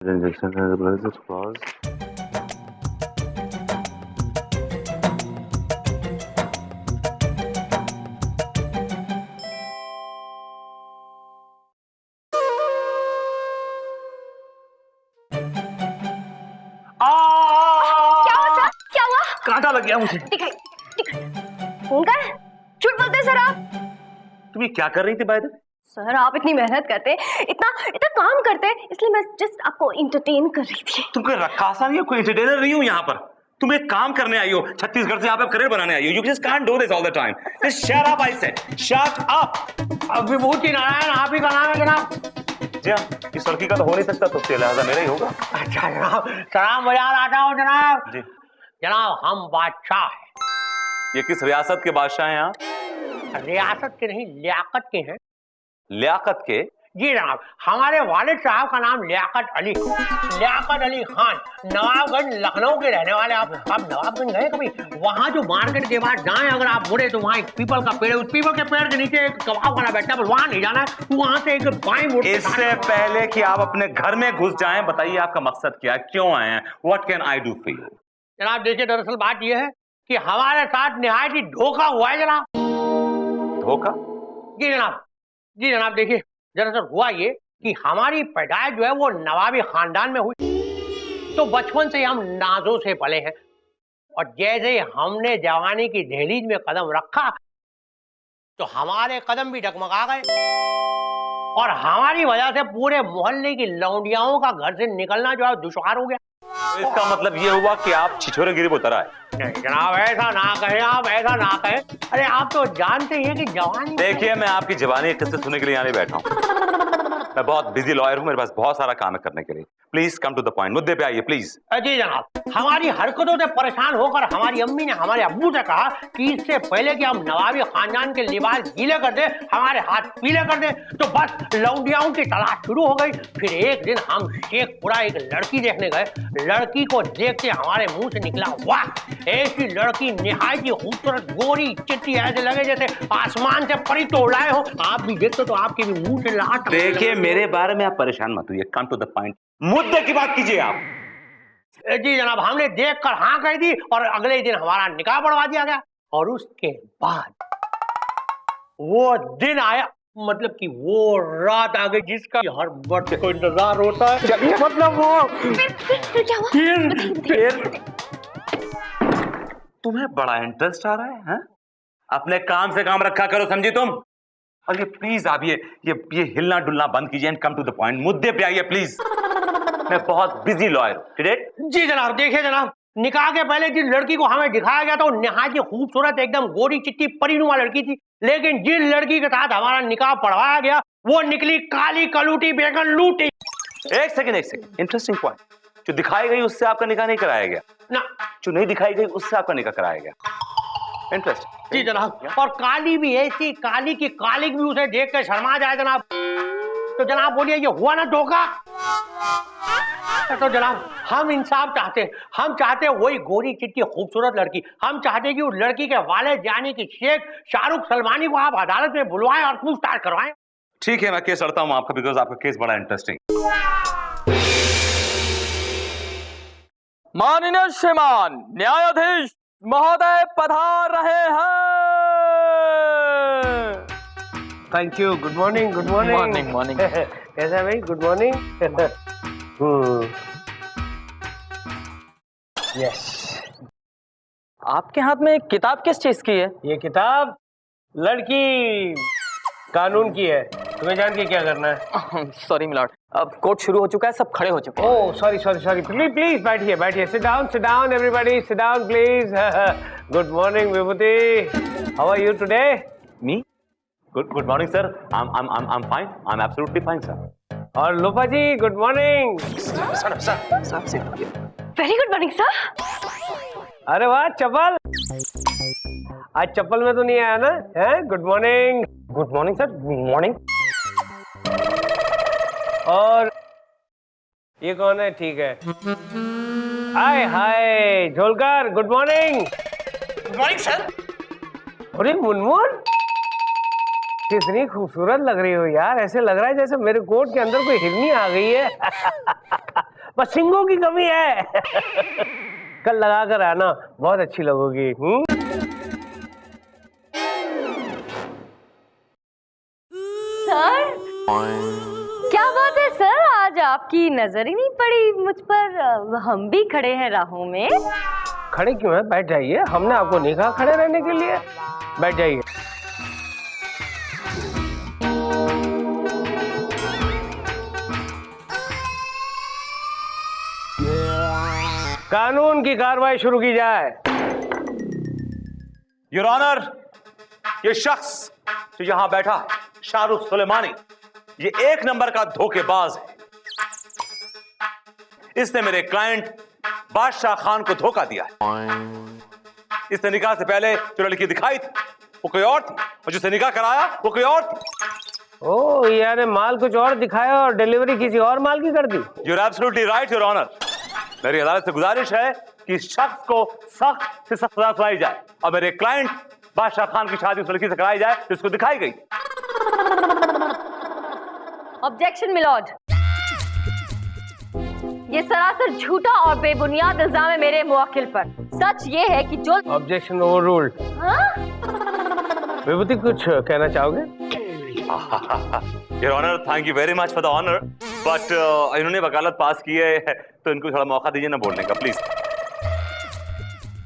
Injection has a brother's clause. क्या हुआ sir? क्या हुआ? कांटा लग गया मुझे। दिखाई फोन कर। झूठ बोलते सर आप। तुम ये क्या कर रही थी बाय द वे? सर आप इतनी मेहनत करते, इतना इतना काम करते, इसलिए मैं जस्ट आपको एंटरटेन कर रही थी। तुम कोई रक्कासा नहीं हो, कोई एंटरटेनर नहीं हो यहाँ पर। तुम एक काम करने आई हो, छत्तीसगढ़ से यहाँ पे करियर बनाने आई हो। You just can't do this all the time. Just shut up, I said. Shut up. विभूति नारायण आप ही का नाम है जनाब। जी हाँ, इस लड़की का तो हो नहीं सकता, तो लिहाजा मेरा ही होगा। अच्छा जनाब, सलाम बाजार आता हूँ जनाब। जी जनाब हम बादशाह हैं। ये किस रियासत के बादशाह हैं यहाँ? रियासत के नहीं, लियाकत के हैं। लियाकत के? जी जनाब, हमारे वालिद साहब का नाम लियाकत अली खान, नवाबगंज लखनऊ के रहने वाले। आप नवाबगंज गए कभी? वहाँ जो मार्केट के बाद जाएं अगर आप मुड़े तो वहाँ एक पीपल का पेड़ है, उस पीपल के पेड़ के नीचे एक कबाब वाला बैठा है, वहाँ नहीं जाना है। वहाँ से एक बाएं मुड़। इससे पहले कि आप अपने घर में घुस जाएं, बताइए आपका मकसद क्या है, क्यों आए हैं? What can I do for you? जनाब देखिए, दरअसल बात यह है कि हमारे साथ निहायत ही धोखा हुआ है जनाब। धोखा? जी जनाब देखिए, दरअसल हुआ ये कि हमारी पैदाइश जो है वो नवाबी खानदान में हुई, तो बचपन से ही हम नाजों से पले हैं। और जैसे ही हमने जवानी की दहलीज में कदम रखा तो हमारे कदम भी डगमगा गए, और हमारी वजह से पूरे मोहल्ले की लौंडियाओं का घर से निकलना जो है दुश्वार हो गया। तो इसका मतलब ये हुआ कि आप छिछोरे गिरी उतर आए? नहीं जनाब, ऐसा ना कहें आप, ऐसा ना कहें। अरे आप तो जानते ही हैं कि जवानी। देखिए, मैं आपकी जवानी किस्से सुनने के लिए यहाँ नहीं बैठा हूँ। मैं बहुत बिजी लॉयर हूँ, मेरे पास बहुत सारा काम है करने के लिए। Please come to the point, मुद्दे पे आइए प्लीज। जी जनाब, हमारी हरकतों से परेशान होकर हमारी अम्मी ने हमारे अब्बू से कहा कि इससे पहले कि हम नवाबी खानदान के लिबास गीले कर दे, हमारे हाथ पीले कर दे, तो बस लौंडियाओं की तलाश शुरू हो गई। फिर एक दिन हम शेखपुरा एक लड़की देखने गए। लड़की को देखते हमारे मुंह से निकला वाह, ऐसी लड़की निहायत ही खूबसूरत, गोरी चिट्टी, ऐसे लगे जैसे आसमान से परी तोड़ लाए हो। आप भी देखते तो आपके भी मुंह से लाट। देखिए, मेरे बारे में आप परेशान मत होइए, कम टू द पॉइंट, मुद्दे की बात कीजिए आप। जी जनाब, हमने देखकर हाँ कह दी और अगले ही दिन हमारा निकाह पढ़वा दिया गया। और उसके बाद वो दिन आया, मतलब कि वो रात आ गई जिसका हर बच्चे को इंतजार होता है। चलिए, मतलब वो फिर क्या हुआ? फिर तुम्हें बड़ा इंटरेस्ट आ रहा है, हैं? अपने काम से काम रखा करो, समझी तुम? और ये प्लीज आप ये हिलना डुलना बंद कीजिए and come to the point, मुद्दे पे आइए प्लीज। मैं बहुत बिजी लॉयर हूं। जी जनाब देखिए जनाब, निकाह के पहले जिस लड़की को हमें दिखाया गया था वो निहायत ही खूबसूरत, एकदम गोरी चिट्टी परीनुमा लड़की थी। लेकिन जिस लड़की के साथ हमारा निकाह पढ़वाया गया वो निकली काली कलूटी बेगन लूटी। एक सेकंड, इंटरेस्टिंग पॉइंट। जो दिखाई गई उससे आपका निकाह नहीं कराया गया ना, जो नहीं दिखाई गई उससे आपका निकाह कराया गया। इंटरेस्टिंग। जी जनाब, और काली भी ऐसी काली की कालिक भी उसे देख कर शर्मा जाए जनाब। तो जनाब बोलिए, ये हुआ ना धोखा? तो जनाब हम इंसाफ चाहते हैं, हम चाहते हैं वही गोरी चिट्टी खूबसूरत लड़की। हम चाहते हैं कि उस लड़की के वालिद यानी कि शेख शाहरुख सलमानी को आप अदालत में बुलवाएं और पूछताछ करवाएं। ठीक है, मैं केस लड़ता हूं आपका, बिकॉज आपका केस बड़ा इंटरेस्टिंग। माननीय श्रीमान न्यायाधीश महोदय पधार रहे हैं। Thank you. Good morning. Good morning. Morning. कैसा है भाई? Good morning. यस। आपके हाथ में किताब किस चीज की है? ये किताब लड़की कानून की है, तुम्हें जान के क्या करना है? सॉरी मिलॉर्ड, अब कोर्ट शुरू हो चुका है, सब खड़े हो चुके हैं। ओह सॉरी, प्लीज बैठिए, sit down everybody, sit down please. Good morning Vibhuti, how are you today? Me? Good morning sir, I'm fine, I'm absolutely fine sir. और Lopa ji good morning. Very good morning sir. अरे वाह चप्पल, आज चप्पल में तो नहीं आया ना? है good morning. Good morning sir. Good morning. और ये कौन है? ठीक है। Hi hi Jholkar, good morning. Good morning sir. अरे मुनमुन, कितनी खूबसूरत लग रही हो यार, ऐसे लग रहा है जैसे मेरे कोट के अंदर कोई हिरनी आ गई है। बस सिंगों की कमी है। कल लगा कर आना, बहुत अच्छी लगोगी। सर क्या बात है सर, आज आपकी नजर ही नहीं पड़ी मुझ पर। हम भी खड़े हैं राहों में। खड़े क्यों हैं? बैठ जाइए, हमने आपको नहीं कहा खड़े रहने के लिए। बैठ जाइए। कानून की कार्रवाई शुरू की जाए। योर ऑनर, ये शख्स जो यहां बैठा शाहरुख सुलेमानी, ये एक नंबर का धोखेबाज है। इसने मेरे क्लाइंट बादशाह खान को धोखा दिया है। इसने निकाह से पहले जो लड़की दिखाई थी वो कोई और थी, और जिससे निकाह कराया वो कोई और थी। ओ यार, माल कुछ और दिखाया और डिलीवरी किसी और माल की कर दी। You're absolutely right your honour. मेरी अदालत से गुजारिश है कि इस शख्स को सख्त से सख्त सजा सुनाई जाए और मेरे क्लाइंट बादशाह खान की शादी उस लड़की से कराई जाए जिसको दिखाई गई। ऑब्जेक्शन मिलॉर्ड, ये सरासर झूठा और बेबुनियाद इल्जाम है मेरे मुवक्किल पर। सच ये है कि जो ऑब्जेक्शन ओवररूल्ड। विभूति कुछ कहना चाहोगे? Your honour, thank you very much for the honour, but इन्होंने वकालत पास की है तो इनको थोड़ा मौका दीजिए ना बोलने का, प्लीज।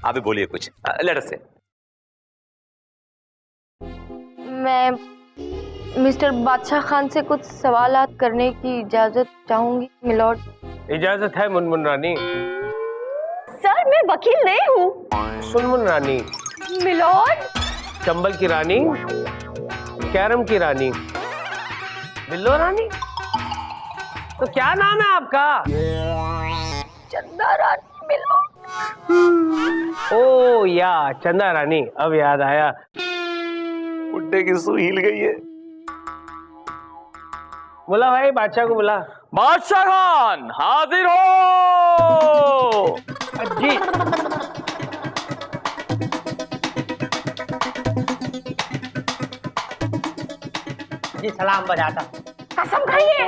आप भी बोलिए कुछ, लेट अस से। मैं मिस्टर बादशाह खान से कुछ सवालात करने की इजाजत चाहूंगी मिलॉर्ड। इजाजत है मुनमुन रानी। सर मैं वकील नहीं हूँ। सुनमुन रानी। मिलॉर्ड। चंबल की रानी, कैरम की रानी, बिल्लो रानी। तो क्या नाम है आपका? चंदा रानी मिलॉर्ड। ओ या चंदा रानी, अब याद आया। बुड्ढे की सुई हिल गई है। बोला भाई, बादशाह को बुला। बादशाह खान हाजिर हो। जी। जी सलाम बजाता। कसम खाइए।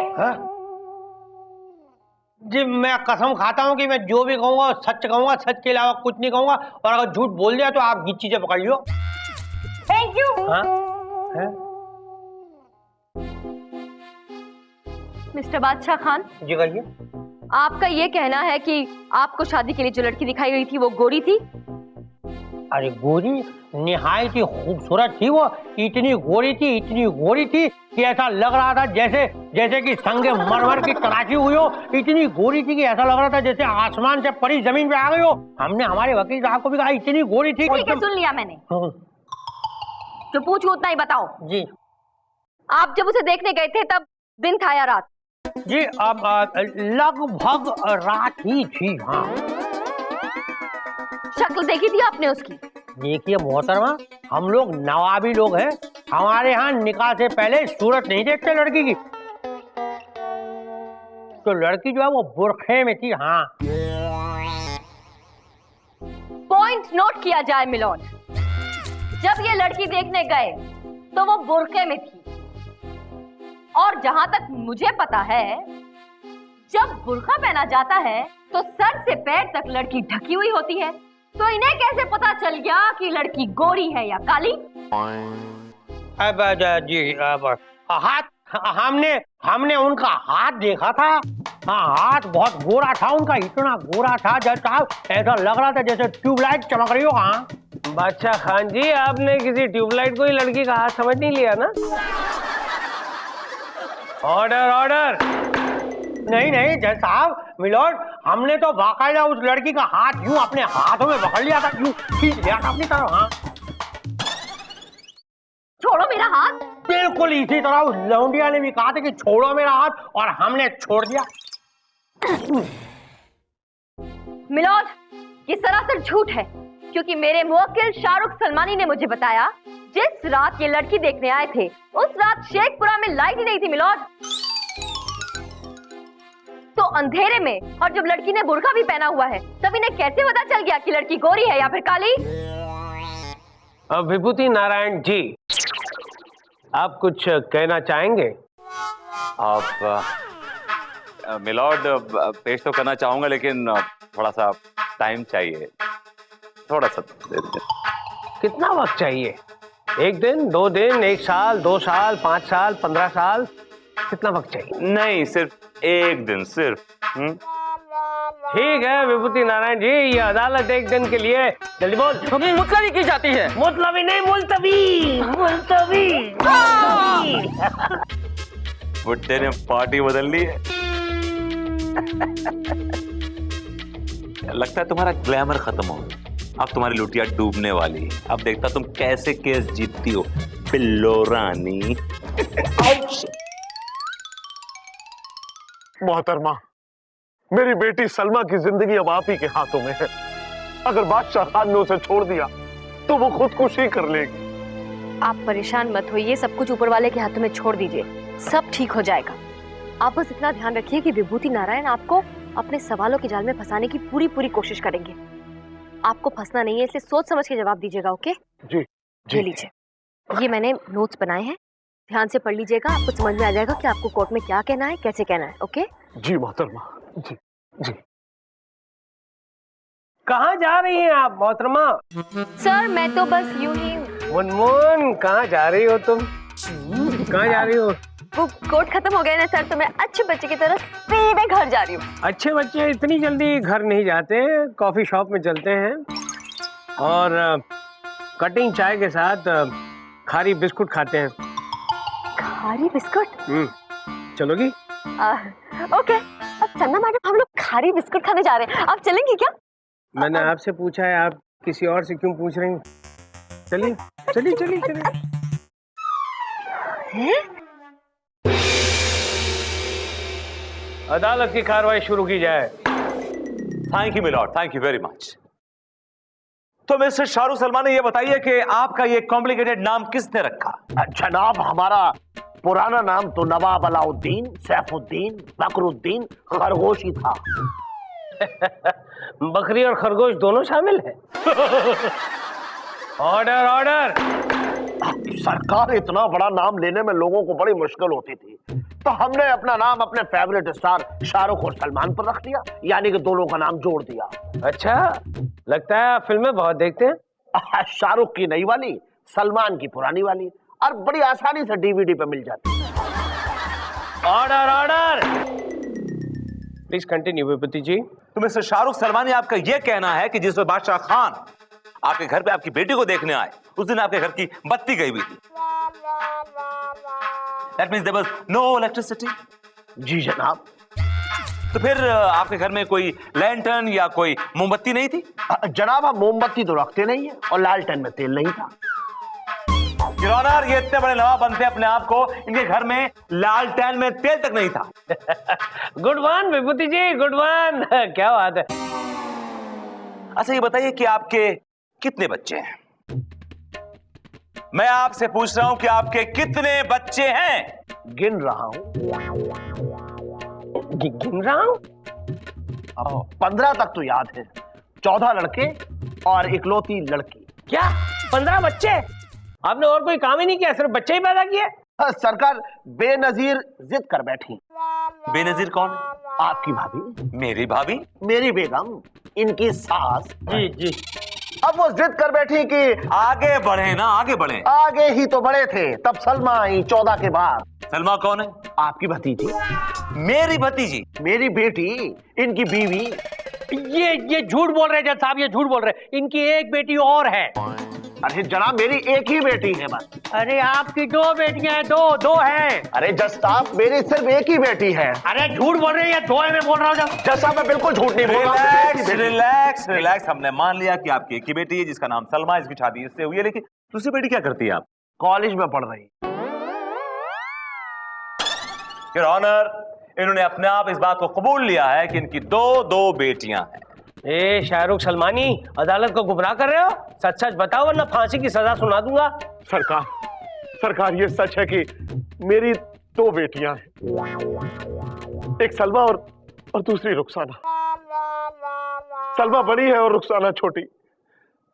जी मैं कसम खाता हूँ कि मैं जो भी कहूँगा सच कहूँगा, सच के अलावा कुछ नहीं कहूँगा, और अगर झूठ बोल दिया तो आप गिच्ची से पकड़ लियो। Thank you. मिस्टर बादशाह खान, जी कहिए। आपका ये कहना है कि आपको शादी के लिए जो लड़की दिखाई गई थी वो गोरी थी? अरे गोरी, निहायत ही खूबसूरत थी वो। इतनी गोरी थी कि ऐसा लग रहा था जैसे कि संगे मरमर की तराशी हुई हो। इतनी गोरी थी कि ऐसा लग रहा था जैसे आसमान से परी जमीन पे आ गई हो। हमने हमारे वकील साहब को भी कहा इतनी गोरी थी। ठीक है, सुन लिया मैंने। जो पूछूं उतना ही बताओ। जी। आप जब उसे देखने गए थे तब दिन था या रात? जी अब लगभग रात ही थी। हाँ। शक्ल देखी थी आपने उसकी? देखिए मोहतरमा, हम लोग नवाबी लोग हैं। हमारे यहाँ निकाह से पहले सूरत नहीं देखते लड़की की। तो लड़की जो है वो बुरखे में थी। हाँ। पॉइंट नोट किया जाए मिलॉर्ड। जब ये लड़की देखने गए तो वो बुरखे में थी, और जहां तक मुझे पता है जब बुर्का पहना जाता है तो सर से पैर तक लड़की ढकी हुई होती है। तो इन्हें कैसे पता चल गया कि लड़की गोरी है या काली? अब जी अब हाथ, हमने उनका हाथ देखा था। हाँ, हाथ बहुत गोरा था उनका, इतना गोरा था जैसा ऐसा लग रहा था जैसे ट्यूबलाइट चमक रही हो। हाँ। बादशाह खान जी, आपने किसी ट्यूबलाइट को ही लड़की का हाथ समझ नहीं लिया ना? Order order. नहीं जज साहब, मिलॉर्ड, हमने तो बाकायदा उस लड़की का हाथ यूं अपने हाथों में पकड़ लिया था, यूं खींच लिया था अपनी तरफ। हाँ। छोड़ो मेरा हाथ। बिल्कुल इसी तरह उस लौंडिया ने भी कहा था कि छोड़ो मेरा हाथ, और हमने छोड़ दिया। मिलॉर्ड, ये सरासर झूठ है, क्योंकि मेरे मुवक्किल शाहरुख सलमानी ने मुझे बताया जिस रात ये लड़की देखने आए थे उस रात शेखपुरा में लाइट ही नहीं थी मिलॉर्ड। तो अंधेरे में, और जब लड़की ने बुर्का भी पहना हुआ है, तब इन्हें कैसे पता चल गया कि लड़की गोरी है या फिर काली? विभूति नारायण जी, आप कुछ कहना चाहेंगे? आप मिलॉर्ड पेश तो करना चाहूंगा, लेकिन थोड़ा सा टाइम चाहिए, थोड़ा सा दे दीजिए। कितना वक्त चाहिए? 1 दिन, 2 दिन, 1 साल, 2 साल, 5 साल, 15 साल, कितना वक्त चाहिए? नहीं, सिर्फ 1 दिन, सिर्फ। ठीक है विभूति नारायण जी, ये अदालत 1 दिन के लिए, जल्दी बोल। मुतलबी की जाती है। मुतलबी नहीं, मुलतवी, मुलतवी। बुड्ढे ने पार्टी बदल ली है। लगता है तुम्हारा ग्लैमर खत्म हो गया, अब तुम्हारी लुटिया डूबने वाली है। अब देखता तुम कैसे केस जीतती हो पिल्लो रानी। मोहतरमा, मेरी बेटी सलमा की जिंदगी अब आप ही के हाथों में है। अगर बादशाह खान ने उसे छोड़ दिया तो वो खुदकुशी कर लेगी। आप परेशान मत होइए, सब कुछ ऊपर वाले के हाथों में छोड़ दीजिए, सब ठीक हो जाएगा। आप बस इतना ध्यान रखिए कि विभूति नारायण आपको अपने सवालों के जाल में फंसाने की पूरी कोशिश करेंगे। आपको फंसना नहीं है, इसलिए सोच समझ के जवाब दीजिएगा। ओके जी ये लीजिए, ये मैंने नोट्स बनाए हैं, ध्यान से पढ़ लीजिएगा, आपको समझ में आ जाएगा कि आपको कोर्ट में क्या कहना है, कैसे कहना है। ओके जी मोहतरमा, जी जी। कहाँ जा रही हैं आप मोहतरमा? सर मैं तो बस यूं ही मुनमुन, कहाँ जा रही हो तुम? कहाँ जा रही हो? वो कोर्ट खत्म हो गया ना सर, तो मैं अच्छे बच्चे की तरह सीधे घर जा रही हूँ। अच्छे बच्चे इतनी जल्दी घर नहीं जाते, कॉफी शॉप में चलते हैं और कटिंग चाय के साथ खारी बिस्कुट खाते हैं। खारी बिस्कुट? चलोगी? ओके, अब चंदा मैडम हम लोग खारी बिस्कुट खाने जा रहे हैं, आप चलेंगी क्या? मैंने आपसे पूछा है, आप किसी और से क्यों पूछ रही हैं? चलिए चलिए चलिए चलिए। अदालत की कार्रवाई शुरू की जाए। Thank you milord, thank you very much. तो मिस्टर शाहरुख सलमान, ये बताइए कि आपका ये कॉम्प्लिकेटेड नाम किसने रखा? जनाब, हमारा पुराना नाम तो नवाब अलाउद्दीन, सैफुद्दीन, बकरुद्दीन, खरगोश ही था। बकरी और खरगोश दोनों शामिल है। Order order. सरकार, इतना बड़ा नाम लेने में लोगों को बड़ी मुश्किल होती थी, तो हमने अपना नाम अपने फेवरेट स्टार शाहरुख और सलमान पर रख दिया, यानी कि दोनों का नाम जोड़ दिया। अच्छा, लगता है आप फिल्में बहुत देखते हैं। शाहरुख की नई वाली, सलमान की पुरानी वाली, और बड़ी आसानी से डीवीडी पे मिल जाती है। Order order. प्लीज कंटिन्यू विभूति जी। तो मिस्टर शाहरुख सलमान, आपका ये कहना है कि जिस वक्त बादशाह खान आपके घर पे आपकी बेटी को देखने आए, उस दिन आपके घर की बत्ती गई हुई थी। That means there was no electricity? जी जनाब। तो फिर आपके घर में कोई लैंटर्न या कोई मोमबत्ती नहीं थी? जनाब, हम मोमबत्ती तो रखते नहीं है और लालटेन में तेल नहीं था। योर ऑनर, ये इतने बड़े नवाब बनते अपने आप को, इनके घर में लालटेन में तेल तक नहीं था। गुड वन विभूति जी, गुड वन। क्या बात है। अच्छा ये बताइए कि आपके कितने बच्चे हैं? मैं आपसे पूछ रहा हूं कि आपके कितने बच्चे हैं? गिन रहा हूं। गिन रहा हूं? 15 तक तो याद है। 14 लड़के और इकलौती लड़की। क्या 15 बच्चे? आपने और कोई काम ही नहीं किया, सिर्फ बच्चे ही पैदा किए? सरकार बेनजीर जिद कर बैठी। बेनजीर कौन है? आपकी भाभी। मेरी भाभी? मेरी बेगम, इनकी सास। जी जी। अब वो जिद कर बैठी कि आगे बढ़े ना, आगे बढ़े। आगे ही तो बड़े थे, तब सलमा आई 14 के बाद। सलमा कौन है? आपकी भतीजी। मेरी भतीजी? मेरी बेटी, इनकी बीवी। ये झूठ बोल रहे जज साहब, ये झूठ बोल रहे। इनकी एक बेटी और है। अरे जनाब, मेरी एक ही बेटी है बस। अरे आपकी 2 बेटियां हैं, दो हैं। अरे जज साहब, मेरी सिर्फ एक ही बेटी है। अरे झूठ बोल रहे हैं, 2 है मैं बोल रहा हूँ। जज साहब, मैं बिल्कुल झूठ नहीं बोल रहा रिलैक्स हूँ। Relax relax. हमने मान लिया कि आपकी एक ही बेटी है जिसका नाम सलमा, इसकी शादी इससे हुई है, लेकिन दूसरी बेटी क्या करती है आप? कॉलेज में पढ़ रही। योर ऑनर, इन्होंने अपने आप इस बात को कबूल लिया है कि इनकी दो बेटियां हैं। ए शाहरुख सलमानी, अदालत को गुमराह कर रहे हो? सच सच बताओ वरना फांसी की सजा सुना दूंगा। सरकार, ये सच है कि मेरी 2 बेटियां हैं, एक सलमा और दूसरी रुखसाना। सलमा बड़ी है और रुखसाना छोटी।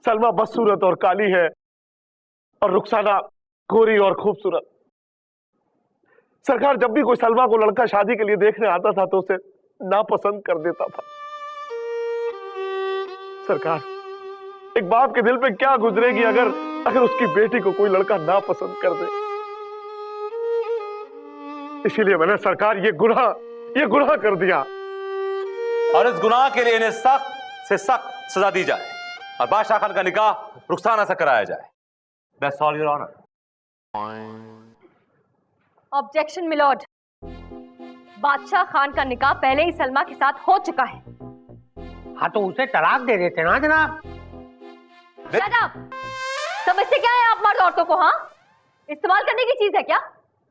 सलमा बदसूरत और काली है और रुखसाना गोरी और खूबसूरत। सरकार, जब भी कोई सलमा को लड़का शादी के लिए देखने आता था तो उसे नापसंद कर देता था। सरकार, एक बाप के दिल पे क्या गुजरेगी अगर उसकी बेटी को कोई लड़का नापसंद कर दे। इसीलिए मैंने सरकार ये गुनाह कर दिया, और इस गुनाह के लिए इन्हें सख्त से सख्त सजा दी जाए और बादशाह खान का निकाह रुखसाना से कराया जाए। That's all, Your Honor. Objection milord, बादशाह खान का निकाह पहले ही सलमा के साथ हो चुका है। हाँ तो उसे तलाक दे देते ना जनाब। Shut up! समझते क्या है आप मर्द औरतों को? हाँ, इस्तेमाल करने की चीज है क्या?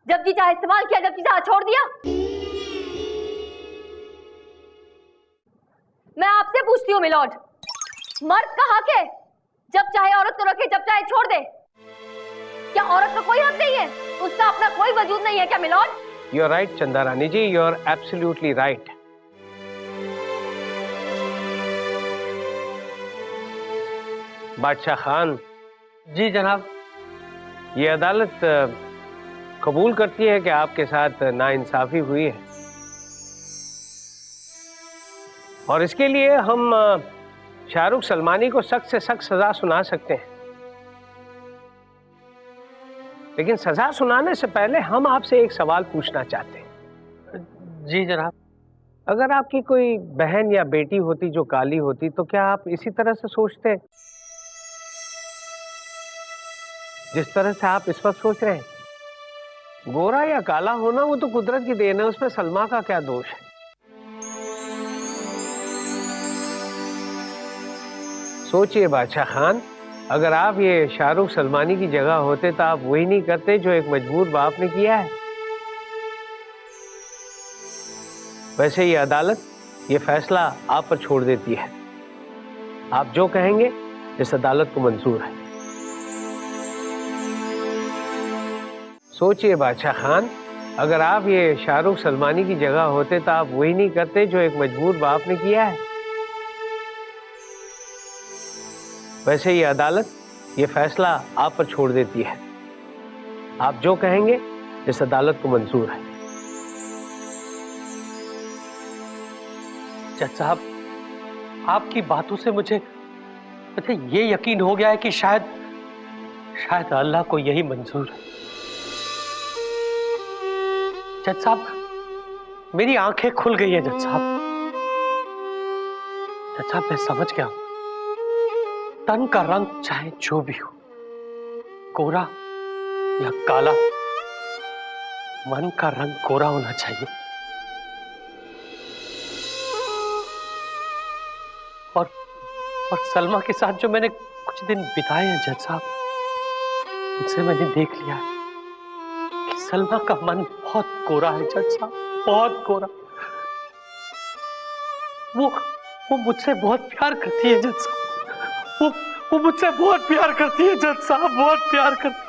जब जी चाहे इस्तेमाल किया, जब जी चाहे छोड़ दिया। मैं आपसे पूछती हूँ मिलॉर्ड, मर्द का हक है जब चाहे औरत को रखे, जब चाहे छोड़ दे। क्या औरत का कोई हक नहीं है? उसका अपना कोई वजूद नहीं है क्या मिलॉर्ड? यू आर राइट चंदा रानी जी, यू आर एब्सोल्युटली राइट। बादशाह खान। जी जनाब। ये अदालत कबूल करती है कि आपके साथ नाइंसाफी हुई है, और इसके लिए हम शाहरुख सलमानी को सख्त से सख्त सजा सुना सकते हैं। लेकिन सजा सुनाने से पहले हम आपसे एक सवाल पूछना चाहते हैं। जी जनाब। अगर आपकी कोई बहन या बेटी होती जो काली होती, तो क्या आप इसी तरह से सोचते जिस तरह से आप इस वक्त सोच रहे हैं? गोरा या काला होना वो तो कुदरत की देन है, उसमें सलमा का क्या दोष है? सोचिए बादशाह खान, अगर आप ये शाहरुख सलमानी की जगह होते तो आप वही नहीं करते जो एक मजबूर बाप ने किया है। वैसे ये अदालत ये फैसला आप पर छोड़ देती है। आप जो कहेंगे इस अदालत को मंजूर है। सोचिए बादशाह खान, अगर आप ये शाहरुख सलमानी की जगह होते तो आप वही नहीं करते जो एक मजबूर बाप ने किया है। वैसे ये अदालत ये फैसला आप पर छोड़ देती है। आप जो कहेंगे इस अदालत को मंजूर है। जज साहब, आपकी बातों से मुझे ये यकीन हो गया है कि शायद अल्लाह को यही मंजूर है। जज साहब, मेरी आंखें खुल गई है। जज साहब, मैं समझ गया हूं, तन का रंग चाहे जो भी हो, गोरा या काला, मन का रंग गोरा होना चाहिए। और सलमा के साथ जो मैंने कुछ दिन बिताए हैं जज साहब, उनसे मैंने देख लिया है कि सलमा का मन बहुत गोरा है जज साहब, बहुत गोरा। वो मुझसे बहुत प्यार करती है जज साहब, वो मुझसे बहुत प्यार करती है जज साहब, बहुत प्यार करती है।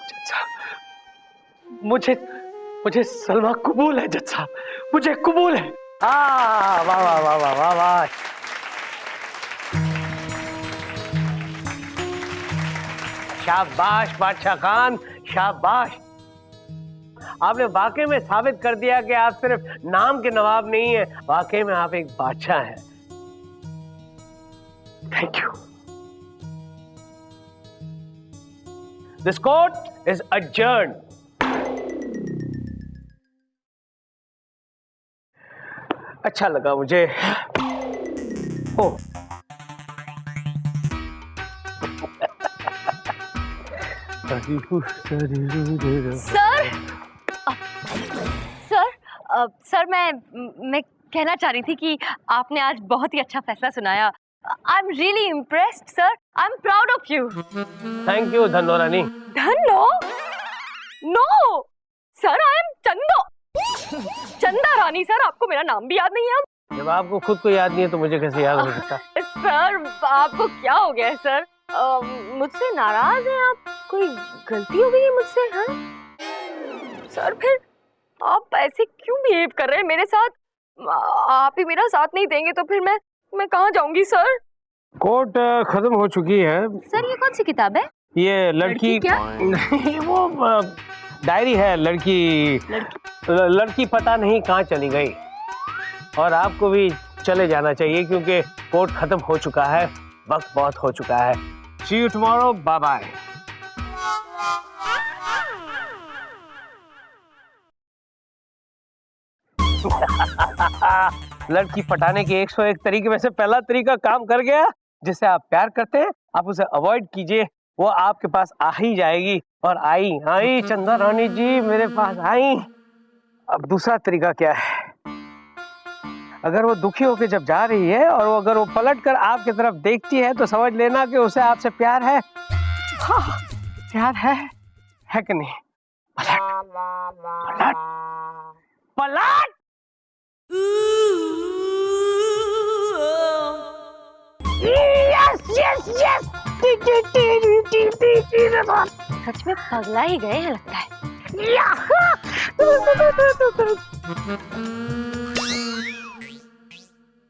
जज साहब, मुझे सलमा कबूल है जज साहब, मुझे कबूल है। वाह वाह वाह वाह वाह वाह। शाबाश बादशाह खान, शाबाश। आपने वाकई में साबित कर दिया कि आप सिर्फ नाम के नवाब नहीं है, वाकई में आप एक बादशाह हैं। Thank you. This court is adjourned। अच्छा लगा मुझे। ओ सर मैं कहना चाह रही थी कि आपने आज बहुत ही अच्छा फैसला सुनाया। I am really impressed sir, I am proud of you. Thank you Dhanno Rani. Dhanno? No sir, I am Chando, Chanda Rani. Sir, आपको मेरा नाम भी याद नहीं है? जब आपको खुद को याद नहीं है तो मुझे कैसे याद हो सकता? सर, आपको क्या हो गया है सर? मुझसे नाराज हैं आप? कोई गलती हो गई है मुझसे? हाँ सर, फिर आप ऐसे क्यों बिहेव कर रहे हैं मेरे साथ? आप ही मेरा साथ नहीं देंगे तो फिर मैं कहाँ जाऊंगी सर? कोर्ट खत्म हो चुकी है। सर ये कौन सी किताब है? ये लड़की क्या? नहीं, वो डायरी है। लड़की पता नहीं कहाँ चली गई। और आपको भी चले जाना चाहिए क्योंकि कोर्ट खत्म हो चुका है, वक्त बहुत हो चुका है। सी यू टुमारो, बाय बाय। लड़की पटाने के 101 तरीके में से पहला तरीका काम कर गया। जिसे आप प्यार करते हैं आप उसे अवॉइड कीजिए, वो आपके पास आ ही जाएगी। और आई चंदा रानी जी मेरे पास आई। अब दूसरा तरीका क्या है? अगर वो दुखी होकर जब जा रही है और अगर वो पलट कर आपकी तरफ देखती है तो समझ लेना कि उसे आपसे प्यार है। हाँ, प्यार है कि नहीं? पलट पलट। यस सच में पगला ही गए हैं लगता है।